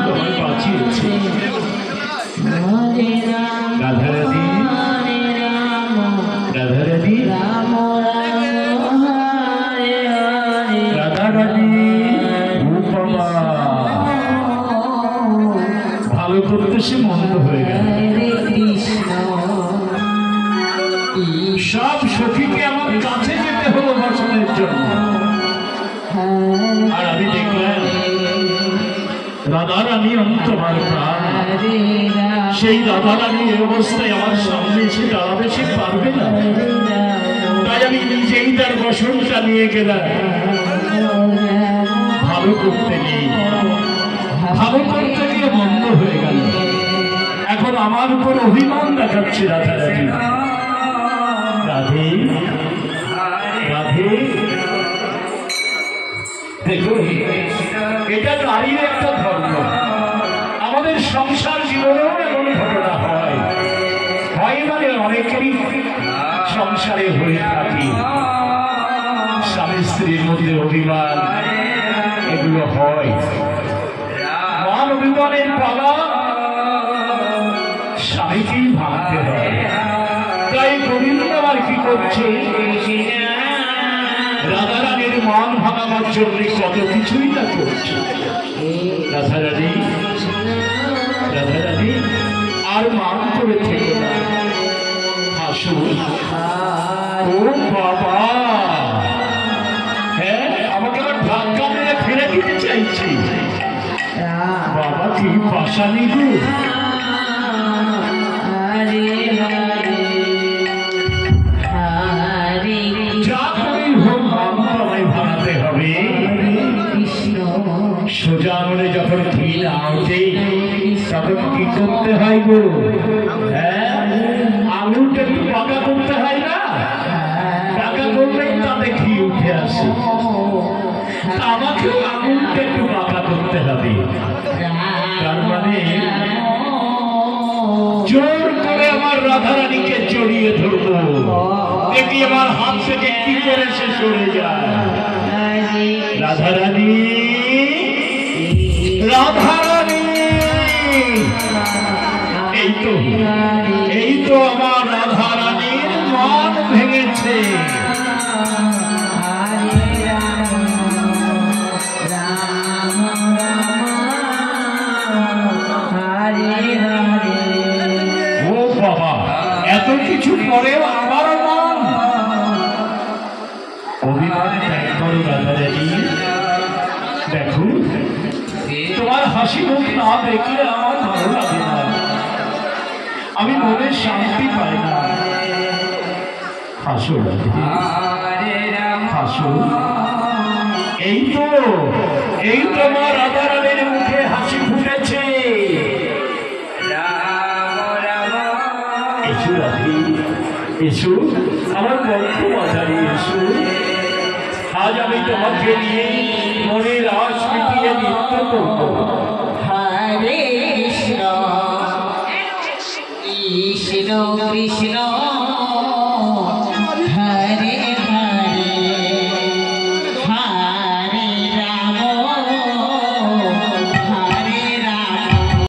তোমায় বাঁচিয়েছে। রাধারানী, রাধারানী, রাধারানী, বাবা ভালো করতে সে মন্দ হয়ে গেল। সব সখীকে আমার কাছে যেতে হলো বসনের জন্য, আর আমি দেখলাম রাধারানী অন্তমার প্রাণ, সেই রাধারানী এই অবস্থায় আমার সামনে এসে দাঁড়াবে, সে পারবে না। তাই আমি নিজেই তার বসনটা নিয়ে গেলাম। ভালো করতে নেই, ভালো করতে গিয়ে বন্ধ হয়ে গেল। এখন আমার উপর অভিমান দেখাচ্ছে রাধারানী। রাধে, রাধে, দেখুন এটা নারীর একটা ধর্ম। আমাদের সংসার জীবনেও এমন ঘটনা হয়, হয় মানে অনেকেরই সংসারে হয়ে থাকে। স্বামী স্ত্রীর মধ্যে অভিমান, এগুলো হয়। মান অভিমানের পালা স্বামীকেই ভাঙতে হয়। তাই গোবিন্দ আর কি করছে, রাধারানীর মান ভাঙাবার জন্য কত কিছুই না করছে। রাধারানী, রাধারানী আর মান করে থেকে না, আসুন। ও বাবা, হ্যাঁ আমাকে আবার ধাক্কা মেরে ফিরে দিতে চাইছি। বাবা কি পাশানি গো। সোজা আঙুলে যখন ঘি না ওঠে তখন কি করতে হয় গো? হ্যাঁ, আঙুলটা একটু পাকা করতে হয় না? পাকা করলেই তাতে ঘি উঠে আসে। আমাকেও আঙুলটা একটু পাকা করতে হবে। তার মানে জোর করে আমার রাধারানীকে জড়িয়ে ধরবো, দেখি আমার হাত থেকে কি করে সে সরে যায়। রাধারানী, রাধারানী, এই তো আমার রাধারানীর মান ভেঙেছে। ও বাবা, এত কিছু পরেও আবারও মান। অভিমানে ত্যাগ করো রাধারানী। দেখো তোমার হাসি মুখ না দেখলে আমার ভালো লাগে না, আমি মনে শান্তি পাই না। হাসো হাসো। এই তো, এই তোমার রাধারানীর মুখে হাসি ফুটেছে। এসো রাধে, এসো আমার বন্ধু বাজারে এসো। আজ আমি তোমাকে নিয়ে মনের আশ মিটিয়ে নৃত্য করব। হরে কৃষ্ণ কৃষ্ণ কৃষ্ণ